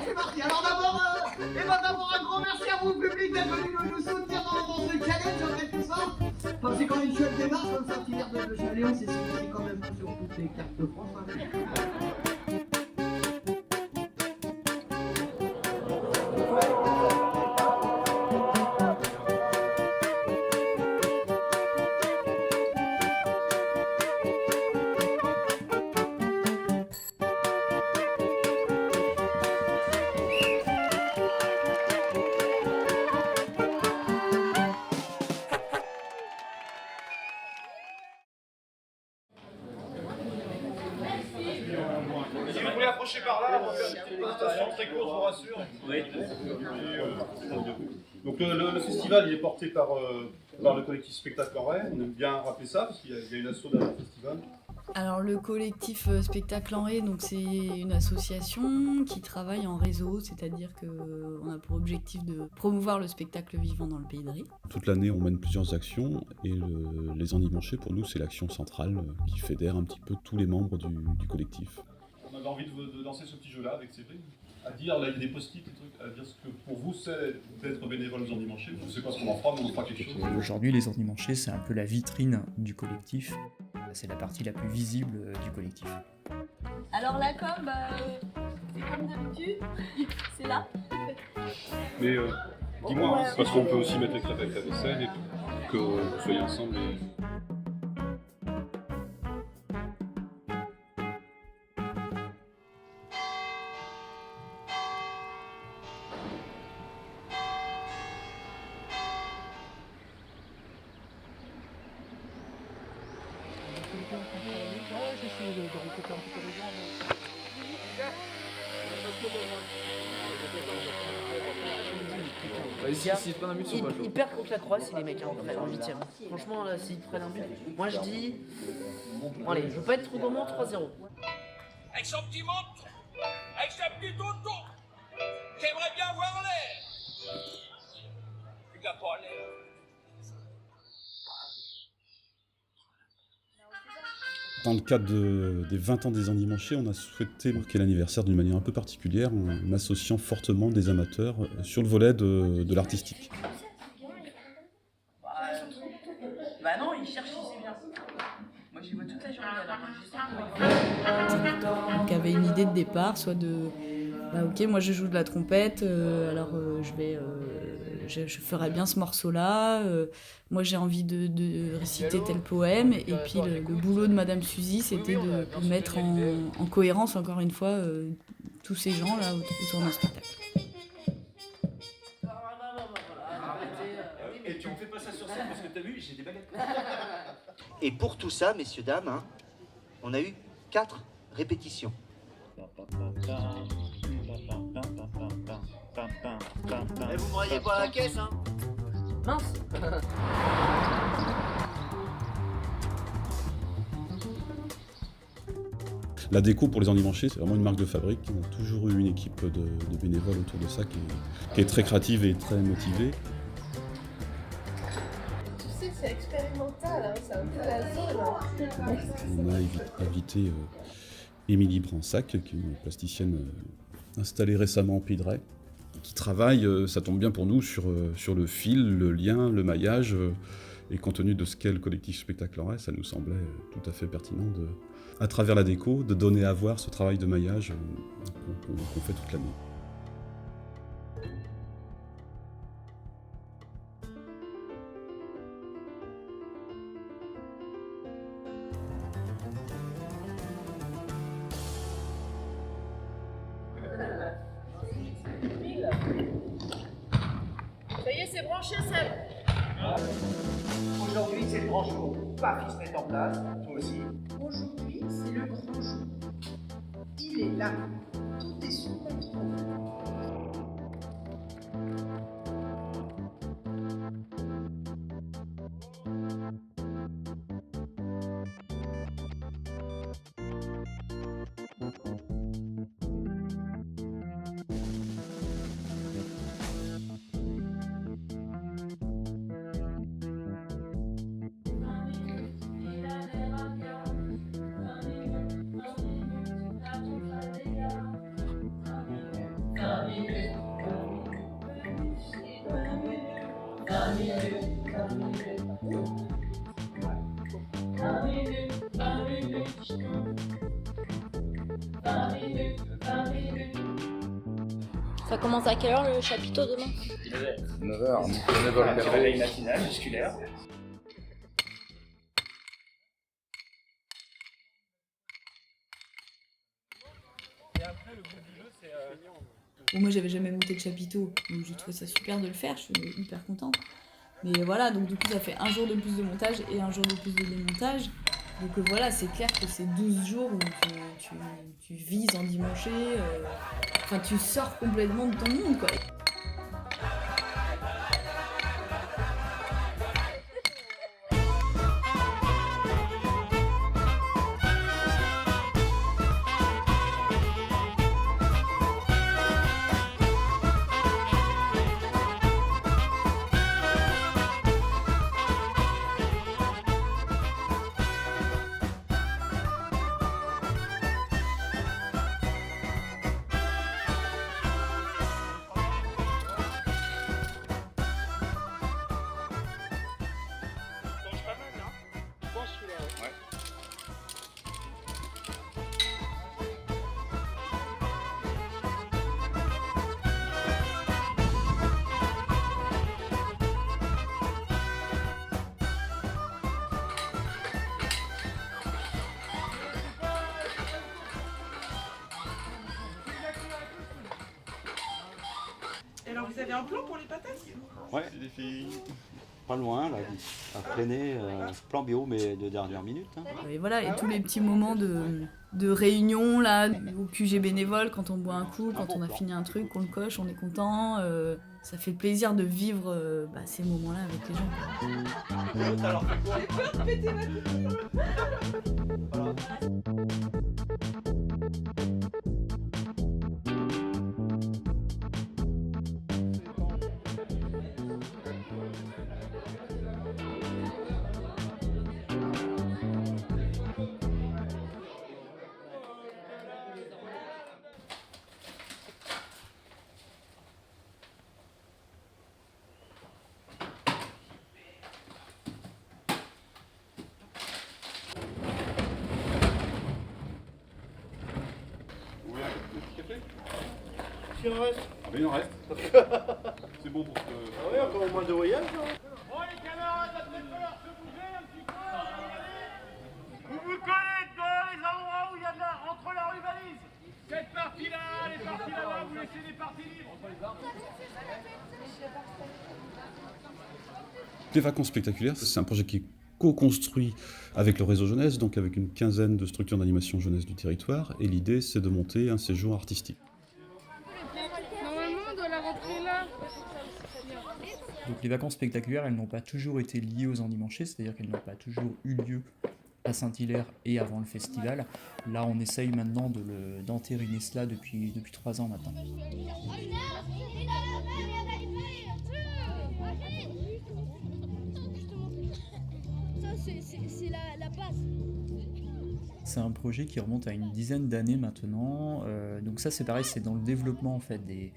c'est parti. Alors d'abord un grand merci à vous, public, d'être venu nous soutenir dans ce challenge, et tout ça. Enfin, c'est quand même une chouette démarche, comme ça, petit verre de Chaléon, c'est quand même sur toutes les cartes de France. Si vous voulez approcher par là, on va faire une présentation très courte, je vous rassure. Oui. Donc le festival il est porté par le collectif Spectacle en Ray. On aime bien rappeler ça parce qu'il y a une asso derrière le festival. Alors le collectif Spectacle en Ray, donc c'est une association qui travaille en réseau, c'est-à-dire qu'on a pour objectif de promouvoir le spectacle vivant dans le pays de Ré. Toute l'année, on mène plusieurs actions et les endimanchés, pour nous, c'est l'action centrale qui fédère un petit peu tous les membres du collectif. On avait envie de lancer ce petit jeu-là avec Séverine, à dire, là il y a des post-it, des trucs, à dire ce que pour vous c'est d'être bénévole aux endimanchés. Je ne sais pas ce qu'on en fera, mais on en fera quelque chose. Aujourd'hui, les endimanchés, c'est un peu la vitrine du collectif. C'est la partie la plus visible du collectif. Alors la com, c'est comme d'habitude, c'est là. Mais dis-moi, parce qu'on peut aussi mettre les crêpes avec la vaisselle et tout, que vous soyez ensemble et... S'ils prennent un but, ils sont pas chauds. Ils perdent contre la Croatie, les mecs, en 8ème. Franchement, là, s'ils prennent un but, moi je dis. Bon, allez, je veux pas être trop gourmand, 3-0. Avec son petit montre, avec sa petite auto, j'aimerais bien voir l'air. Il n'a pas l'air. Dans le cadre des 20 ans des endimanchés, on a souhaité marquer l'anniversaire d'une manière un peu particulière en associant fortement des amateurs sur le volet de l'artistique. Bah non, il cherche si c'est bien. Moi j'y vois toute la journée alors. Donc avait une idée de départ, soit de ok, moi je joue de la trompette, alors je ferais bien ce morceau-là, moi j'ai envie de réciter tel poème, et puis le boulot de Madame Suzy, c'était de mettre en cohérence, encore une fois, tous ces gens-là autour d'un spectacle. Et tu me fais pas ça sur scène parce que t'as vu, j'ai des baguettes. Et pour tout ça, messieurs, dames, hein, on a eu 4 répétitions. Et vous me voyez pas la caisse, hein? Mince. La déco pour les endimanchés, c'est vraiment une marque de fabrique. On a toujours eu une équipe de bénévoles autour de ça qui est très créative et très motivée. Tu sais que c'est expérimental, hein, c'est un peu la zone. On a invité Émilie Bransac, qui est une plasticienne installée récemment en Pays de Ré, qui travaille, ça tombe bien pour nous, sur le fil, le lien, le maillage. Et compte tenu de ce qu'est le collectif Spectacle en Ray, ça nous semblait tout à fait pertinent, à travers la déco, de donner à voir ce travail de maillage qu'on fait toute l'année. Ça y est, c'est branché, Seb. Aujourd'hui, c'est le grand jour. Paf, il se met en place, toi aussi. Aujourd'hui, c'est le grand jour. Il est là. Tout est sous contrôle. Ça commence à quelle heure le chapiteau demain? 9h, Un petit réveil matinal, musculaire. Bon, moi j'avais jamais monté de chapiteau, donc j'ai trouvé ça super de le faire, je suis hyper contente. Mais voilà, donc du coup ça fait un jour de plus de montage et un jour de plus de démontage. Donc voilà, c'est clair que c'est 12 jours où tu vises endimanché, enfin tu sors complètement de ton monde quoi. Et alors, vous avez un plan pour les patates? Ouais, pas loin, là, à freiner, plan bio, mais de dernière minute. Hein. Et voilà, et tous les petits moments de réunion là, au QG bénévole, quand on boit un coup, quand on a fini un truc, on le coche, on est content. Ça fait plaisir de vivre ces moments-là avec les gens. J'ai peur de péter ma copine. Il en reste. Ah ben il en reste. C'est bon pour que... Ah oui, encore au moins de voyage. Bon les camarades, il va peut-être falloir se bouger un petit peu. Vous vous collez dans les endroits où il y a de la... entre la rue Valise. Cette partie-là, les parties là-bas, vous laissez des parties libres. Les vacances spectaculaires, c'est un projet qui est co-construit avec le réseau jeunesse, donc avec une quinzaine de structures d'animation jeunesse du territoire, et l'idée c'est de monter un séjour artistique. Normalement, on doit la rentrer là. Donc les vacances spectaculaires, elles n'ont pas toujours été liées aux endimanchés, c'est-à-dire qu'elles n'ont pas toujours eu lieu à Saint-Hilaire et avant le festival. Là, on essaye maintenant d'entériner cela depuis 3 ans maintenant. C'est la base. C'est un projet qui remonte à une dizaine d'années maintenant. Donc ça, c'est pareil, c'est dans le développement en fait des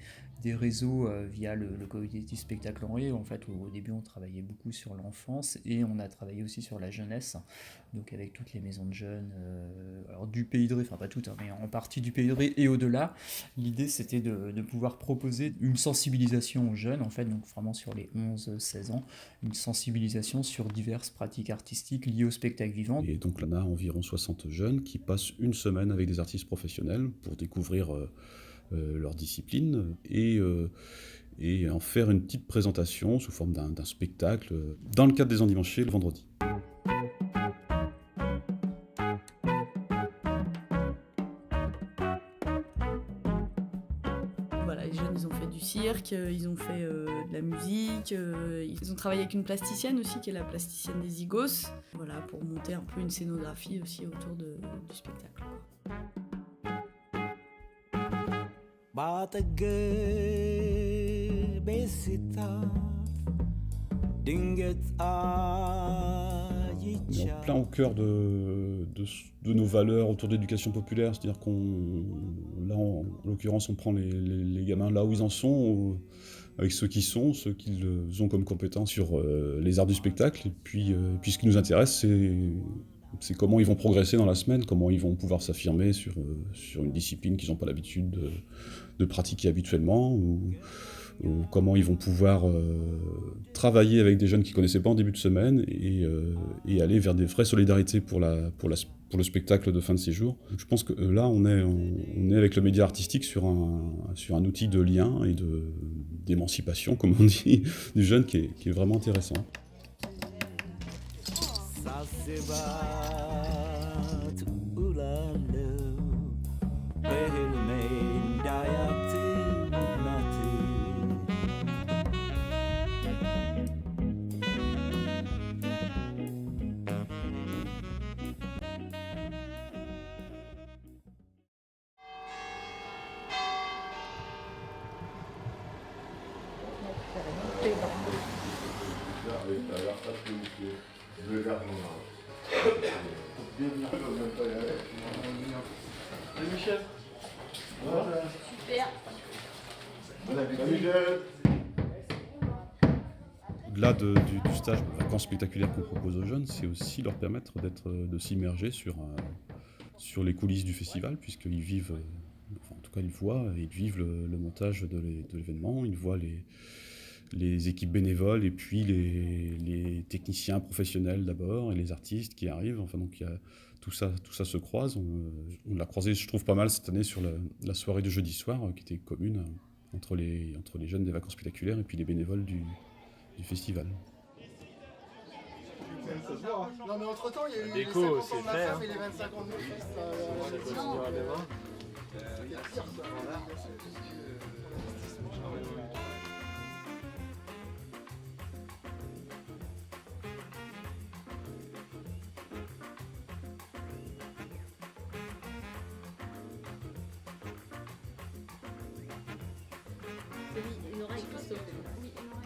réseaux via le collectif Spectacle en Ré. En fait, au début, on travaillait beaucoup sur l'enfance et on a travaillé aussi sur la jeunesse. Donc avec toutes les maisons de jeunes, alors du Pays de Ré, enfin pas toutes, hein, mais en partie du Pays de Ré et au-delà. L'idée, c'était de pouvoir proposer une sensibilisation aux jeunes, en fait, donc vraiment sur les 11-16 ans, une sensibilisation sur diverses pratiques artistiques liées au spectacle vivant. Et donc là, on a environ 60 jeunes qui passent une semaine avec des artistes professionnels pour découvrir leur discipline et en faire une petite présentation sous forme d'un spectacle dans le cadre des Endimanchés le vendredi. Voilà, les jeunes, ils ont fait du cirque, ils ont fait de la musique, ils ont travaillé avec une plasticienne aussi, qui est la plasticienne des Zygos, voilà, pour monter un peu une scénographie aussi autour du spectacle. Dinget a On est en plein au cœur de nos valeurs autour de l'éducation populaire, c'est-à-dire là en l'occurrence on prend les gamins là où ils en sont, avec ceux qu'ils ont comme compétences sur les arts du spectacle, et puis ce qui nous intéresse c'est comment ils vont progresser dans la semaine, comment ils vont pouvoir s'affirmer sur une discipline qu'ils n'ont pas l'habitude de pratiquer habituellement, ou comment ils vont pouvoir travailler avec des jeunes qu'ils ne connaissaient pas en début de semaine et aller vers des vraies solidarités pour le spectacle de fin de séjour. Je pense que là, on est avec le média artistique sur un outil de lien et d'émancipation, comme on dit, du jeune qui est vraiment intéressant. Michel. Super. Au-delà du stage de vacances spectaculaires qu'on propose aux jeunes, c'est aussi leur permettre de s'immerger sur les coulisses du festival, puisqu'ils vivent, enfin, en tout cas ils vivent le montage de l'événement, ils voient les équipes bénévoles et puis les techniciens professionnels d'abord et les artistes qui arrivent. Enfin, donc tout ça se croise. On l'a croisé, je trouve, pas mal cette année sur la soirée de jeudi soir qui était commune entre les jeunes des vacances spectaculaires et puis les bénévoles du festival. Non mais entre temps il y a eu les 50 ans de ma femme et les 25 ans de mon fils. Une oreille qui saute. Oui, une oreille.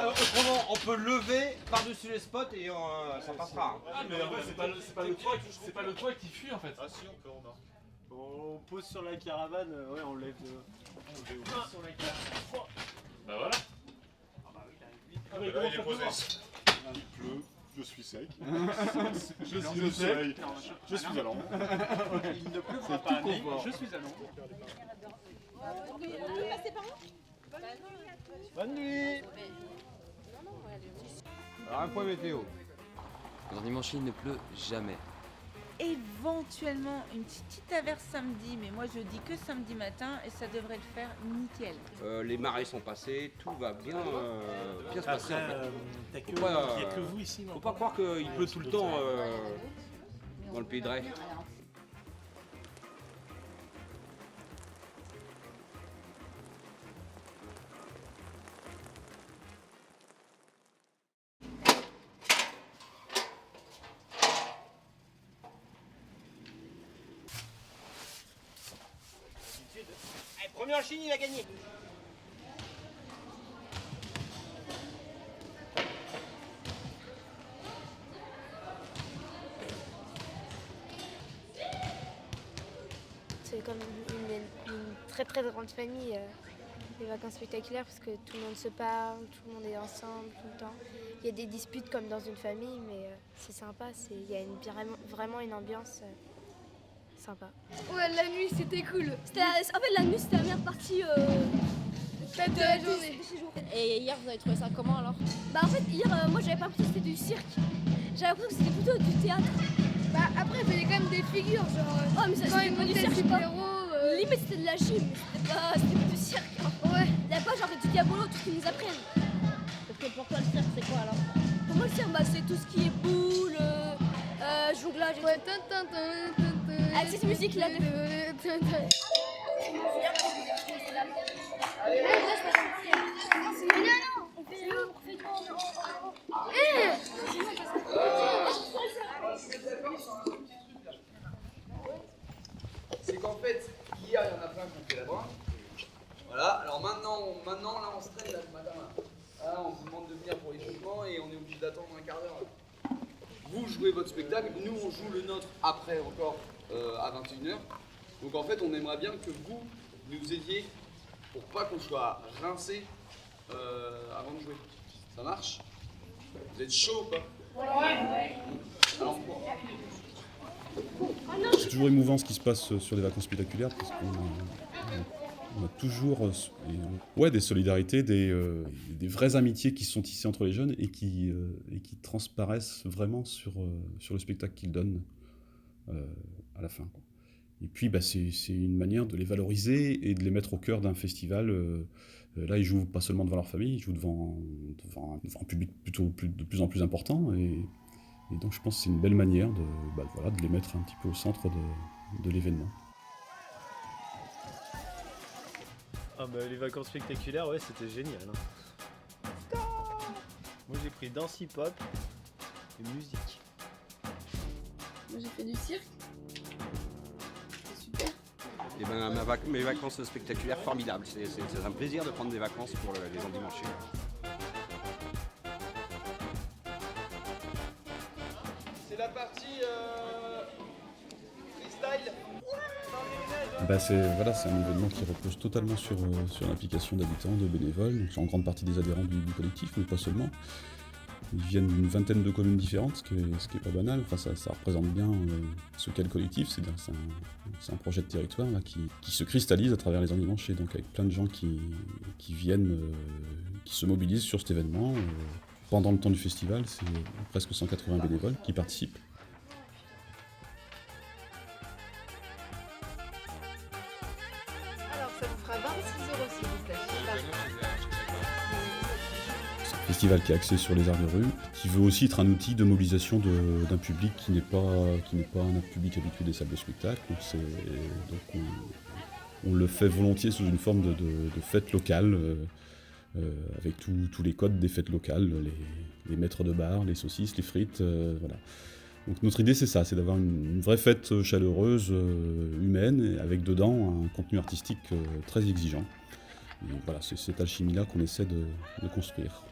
Autrement, on peut lever par-dessus les spots et ça passera. Ah mais en vrai c'est pas le toit qui fuit en fait. Ah si on peut on pose sur la caravane, ouais on lève sur la caravane. Bah voilà. Ah mais comment on peut voir ? Il pleut, je suis sec. Je suis au soleil, je suis à l'ombre. Il ne pleuvra pas, mais je suis à l'ombre. On peut passer par là ? Bonne nuit. Alors un point météo. Dans dimanche, il ne pleut jamais. Éventuellement une petite averse samedi, mais moi je dis que samedi matin et ça devrait le faire nickel. Les marées sont passées, tout va bien, bien se passer. Il n'y a que vous ici, non ? Faut pas croire qu'il pleut tout le temps dans le pays de Ré. Allez, premier en Chine, il a gagné. C'est comme une très très grande famille, les vacances spectaculaires, parce que tout le monde se parle, tout le monde est ensemble tout le temps. Il y a des disputes comme dans une famille, mais c'est sympa, il y a vraiment une ambiance sympa. Ouais, la nuit c'était cool. En fait, la nuit c'était la meilleure partie de la journée. Et hier, vous avez trouvé ça comment alors ? Bah en fait, hier, moi j'avais pas l'impression que c'était du cirque. J'avais l'impression que c'était plutôt du théâtre. Bah après, il faisait quand même des figures, genre. Oh, mais ça, c'était pas du cirque. Limite, c'était de la gym, mais c'était pas du cirque. Hein. Ouais. Il n'y a pas genre du diabolo, tout ce qu'ils nous apprennent. Parce que pour toi, le cirque, c'est quoi alors? Pour moi, le cirque, bah, c'est tout ce qui est boule, jonglage et ouais, tout. Avec cette musique là. C'est qu'en fait, hier, il y en a plein qui ont fait la brinque. Voilà, alors maintenant là, on se traîne là, ce matin. Là, on vous demande de venir pour l'échauffement et on est obligé d'attendre un quart d'heure. Vous jouez votre spectacle, nous on joue le nôtre après encore à 21h. Donc en fait, on aimerait bien que vous nous aidiez pour pas qu'on soit rincé avant de jouer. Ça marche? Vous êtes chaud ou pas? Ouais. Alors, c'est toujours émouvant ce qui se passe sur les vacances spectaculaires parce qu'on a toujours des solidarités, des vraies amitiés qui se sont tissées entre les jeunes et qui transparaissent vraiment sur le spectacle qu'ils donnent à la fin, quoi. Et puis c'est une manière de les valoriser et de les mettre au cœur d'un festival. Là, ils jouent pas seulement devant leur famille, ils jouent devant un public de plus en plus important. Et donc je pense que c'est une belle manière de les mettre un petit peu au centre de l'événement. Ah bah, les vacances spectaculaires, ouais, c'était génial. Hein. Moi j'ai pris danse hip-hop et musique. Moi j'ai fait du cirque. C'est super. Et ben, mes vacances spectaculaires, formidables. C'est un plaisir de prendre des vacances pour les endimanchés. c'est la partie freestyle. C'est un événement qui repose totalement sur l'implication d'habitants, de bénévoles, donc en grande partie des adhérents du collectif, mais pas seulement. Ils viennent d'une vingtaine de communes différentes, ce qui est pas banal. Enfin, ça représente bien ce qu'est le collectif, c'est un projet de territoire là, qui se cristallise à travers les endimanchés, donc avec plein de gens qui viennent, qui se mobilisent sur cet événement. Pendant le temps du festival, c'est presque 180 bénévoles qui participent. Alors ça vous fera 26 € s'il vous plaît. C'est un festival qui est axé sur les arts de rue, qui veut aussi être un outil de mobilisation d'un public qui n'est pas un public habitué des salles de spectacle. Donc on le fait volontiers sous une forme de fête locale, avec tous les codes des fêtes locales, les maîtres de bar, les saucisses, les frites, voilà. Donc notre idée c'est ça, c'est d'avoir une vraie fête chaleureuse, humaine, avec dedans un contenu artistique très exigeant. Et voilà, c'est cette alchimie-là qu'on essaie de construire.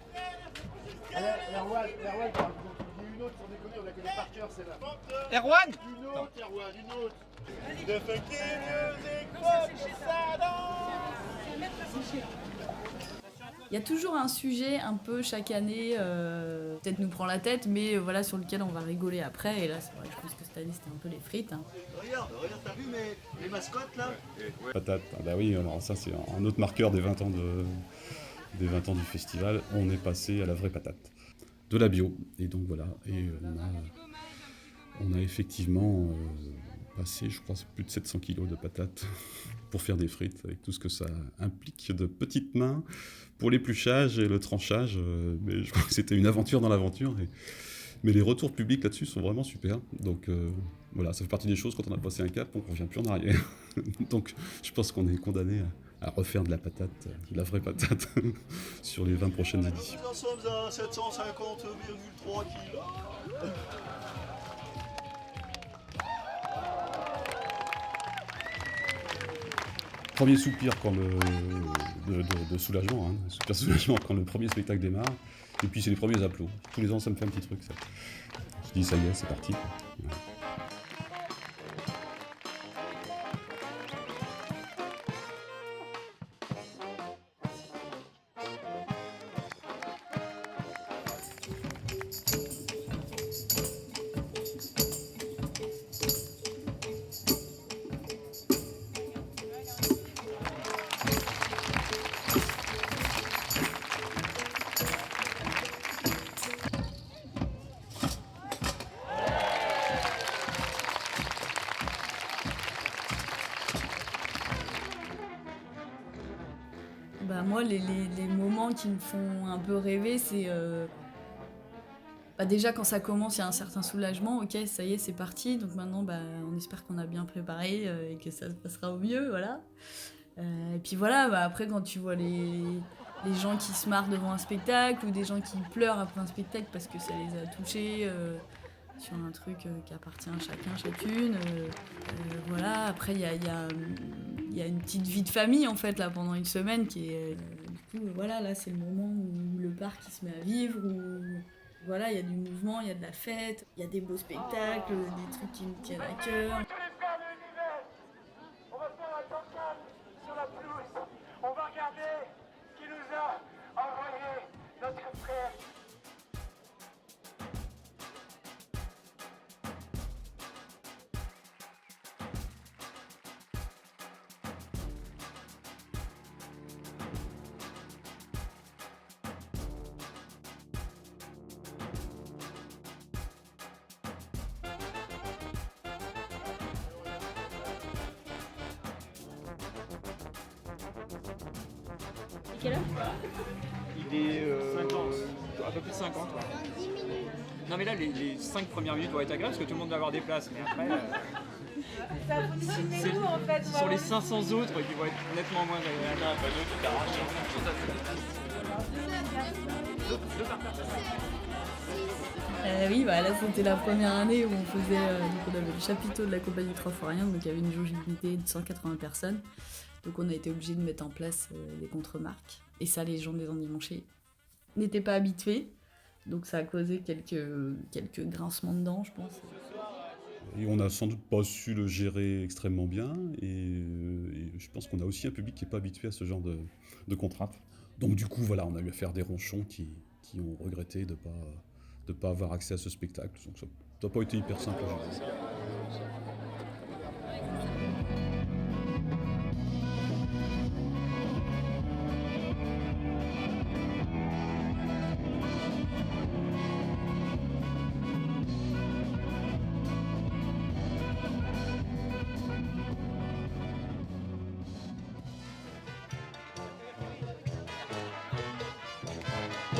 Erwan, une autre, sans déconner, on la connaît par cœur celle-là. Erwan Une autre, Erwan, une autre. De funky music, pop, ça danse. Il y a toujours un sujet un peu chaque année, peut-être nous prend la tête, mais voilà, sur lequel on va rigoler après. Et là, c'est vrai, je pense que cette année, c'était un peu les frites. Hein. Regarde, t'as vu les mascottes là? Patate, oui, alors ça c'est un autre marqueur des 20 ans du festival. On est passé à la vraie patate. De la bio. Et donc voilà, et on a effectivement passé, je crois, plus de 700 kilos de patates pour faire des frites, avec tout ce que ça implique de petites mains pour l'épluchage et le tranchage. Mais je crois que c'était une aventure dans l'aventure. Mais les retours publics là-dessus sont vraiment super. Donc voilà, ça fait partie des choses, quand on a passé un cap, on ne revient plus en arrière. Donc je pense qu'on est condamné à refaire de la patate, de la vraie patate, sur les 20 prochaines éditions. Nous en sommes à 750,3 kilos. Premier soupir de soulagement, hein, super soulagement quand le premier spectacle démarre, et puis c'est les premiers applaudissements. Tous les ans ça me fait un petit truc ça. Je dis ça y est, c'est parti. Voilà. moi, les moments qui me font un peu rêver, c'est... déjà, quand ça commence, il y a un certain soulagement. Ok, ça y est, c'est parti. Donc maintenant, on espère qu'on a bien préparé et que ça se passera au mieux, voilà. Et puis voilà, après, quand tu vois les gens qui se marrent devant un spectacle ou des gens qui pleurent après un spectacle parce que ça les a touchés sur un truc qui appartient à chacun, chacune. Voilà, après, il y a une petite vie de famille, en fait, là, pendant une semaine qui est... du coup, voilà, là, c'est le moment où le parc il se met à vivre, où... Voilà, il y a du mouvement, il y a de la fête, il y a des beaux spectacles, des trucs qui nous tiennent à cœur. On va faire un cancane sur la pelouse. On va regarder qui nous a envoyé notre frère. Quelle heure? Il est un peu plus de 50. Ouais. Non mais là les 5 premières minutes vont être agréables parce que tout le monde va avoir des places. Mais après, C'est nous en fait. sur les 500 autres qui vont être nettement moins agréables. Oui, là c'était la première année où on faisait, donc on avait le chapiteau de la compagnie 3 fois rien, donc il y avait une jauge limitée de 180 personnes. Donc on a été obligé de mettre en place des contre-marques. Et ça, les gens des endimanchés n'étaient pas habitués. Donc ça a causé quelques grincements de dents, je pense. Et on n'a sans doute pas su le gérer extrêmement bien. Et je pense qu'on a aussi un public qui n'est pas habitué à ce genre de contraintes. Donc du coup, voilà, on a eu à faire des ronchons qui ont regretté de pas avoir accès à ce spectacle. Donc ça n'a pas été hyper simple à gérer.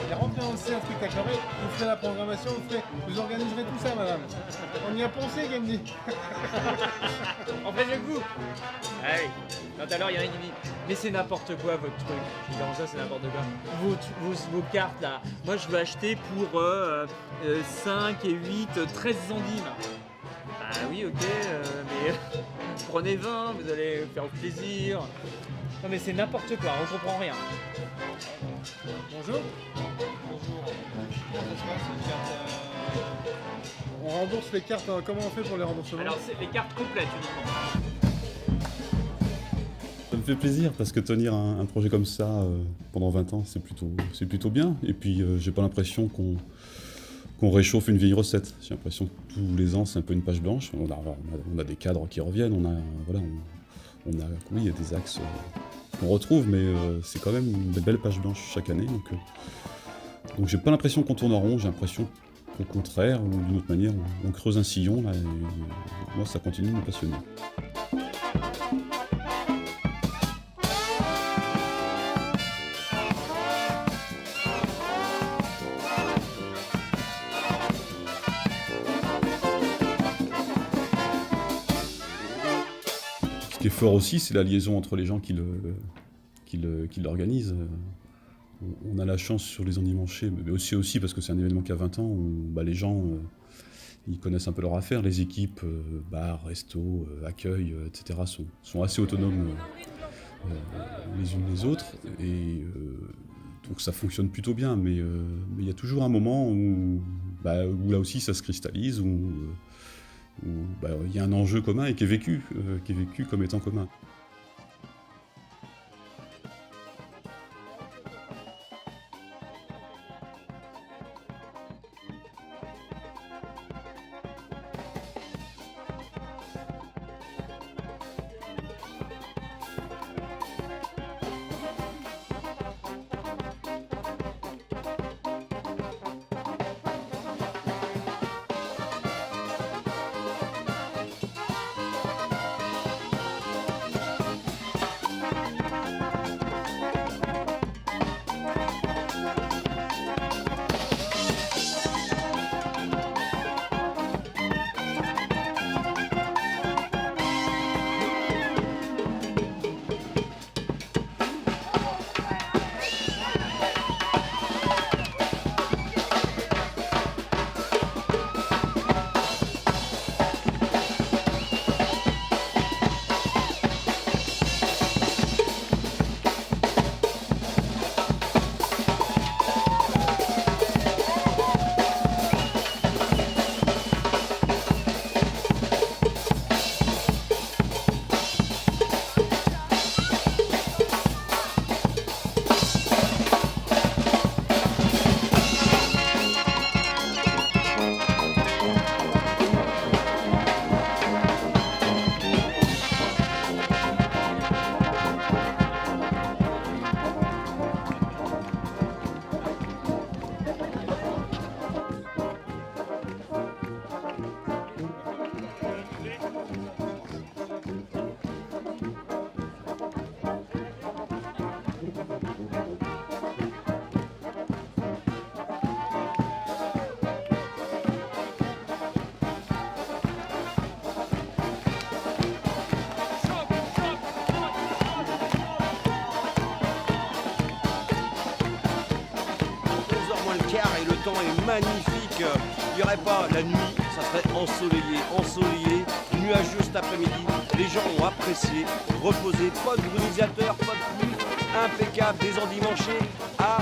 Et rentrer dans le un spectacle, vous ferez la programmation, vous organiserez tout ça, madame. On y a pensé, Gamdi. On fait le coup. Ah oui. Tout à l'heure, il y en a qui dit mais c'est n'importe quoi votre truc. Je dis comment ça, c'est n'importe quoi. Vos cartes là. Moi, je veux acheter pour 5 et 8, 13 endives. Ah oui, ok, mais prenez 20, vous allez faire plaisir. Non mais c'est n'importe quoi, on comprend rien. Bonjour. Bonjour. Comment ça se passe les cartes On rembourse les cartes, comment on fait pour les remboursements? Alors c'est les cartes complètes uniquement. Ça me fait plaisir parce que tenir un projet comme ça pendant 20 ans, c'est plutôt bien. Et puis j'ai pas l'impression qu'on réchauffe une vieille recette. J'ai l'impression que tous les ans c'est un peu une page blanche. On a des cadres qui reviennent, il y a des axes qu'on retrouve, mais c'est quand même une belle page blanche chaque année. Donc j'ai pas l'impression qu'on tourne en rond, j'ai l'impression qu'au contraire, ou d'une autre manière, on creuse un sillon, là, et moi ça continue de me passionner. Ce qui est fort aussi, c'est la liaison entre les gens qui l'organisent. On a la chance sur les endimanchés, mais aussi parce que c'est un événement qui a 20 ans, où les gens ils connaissent un peu leur affaire. Les équipes, bars, restos, accueil, etc. sont assez autonomes les unes les autres. Et donc ça fonctionne plutôt bien, mais il y a toujours un moment où là aussi ça se cristallise, où il y a un enjeu commun et qui est vécu comme étant commun. quart et le temps est magnifique. Il n'y aurait pas la nuit, ça serait ensoleillé, nuageux cet après-midi. Les gens ont apprécié, reposé, pas de brunisateur, pas de pluie, impeccable, des endimanchés à